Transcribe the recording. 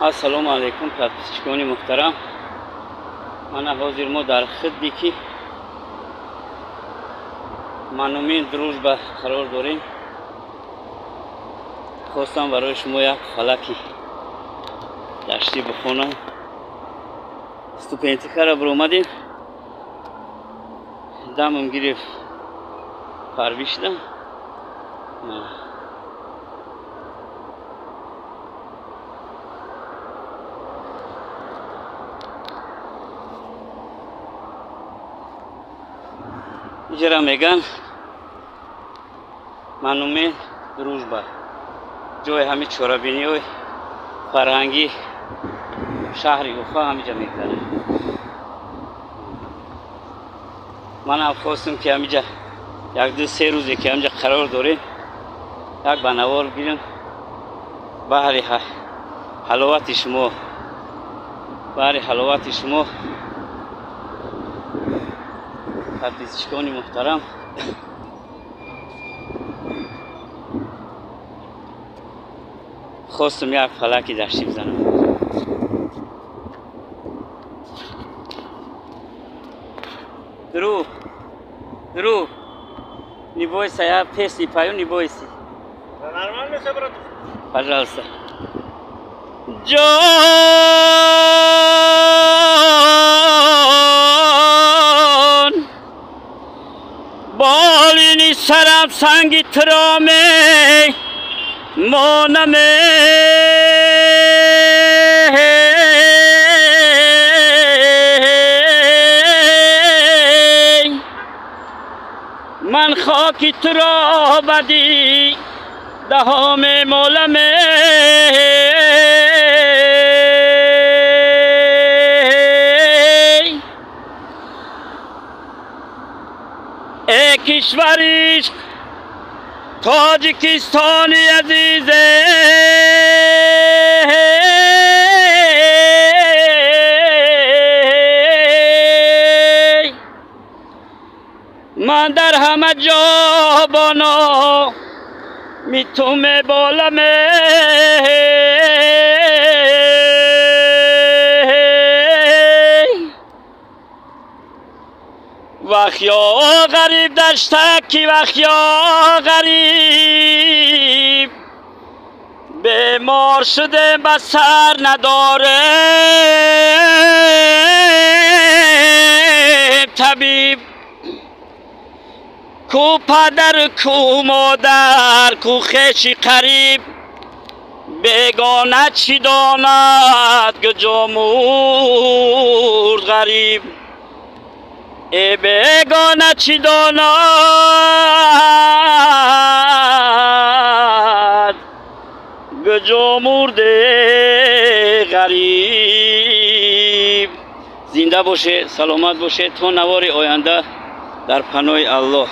السلام علیکم پرستشگان محترم. من حاضر ما در خدمتی که منومین دروژبا قرار داریم. خواستم برای شما یک فلکی دشتی بخونم. استوپنتیکا را برآمدیم، دمم گرفت پرویشدم. اینجا میگن منومین دروژبا، جای همین چورابینی و فرهنگی شهر اوفا همینجا میگذره. من هم خواستم که همینجا یک دو سه روزی که همینجا قرار داریم یک بنوار گیرم بحر حلاوت شما، بحر حلاوت شما پرستشگان محترم. خواستم یک فلکی دشتی بزنم. درو نیبایسا یا پیسی پایون نیبایسی نرمال میشه برات. پجالسا جان بالینی سرم سنگی ترامه مانمه من خاکی تو را بدی دهام مولمه ای کشوریش تاجیکستانی عزیزه من در همه جا بانا میتومه بالمه وخیا غریب دشتکی وخیا غریب بیمار شده بسر نداره طبیب کو پدر کو مادر کو خویشی قریب بیگانه چی داند گجا مرد غریب ای بیگانه چی داند گجا مرد غریب. زنده باشه، سلامت باشه تا نوار آینده در پناه الله.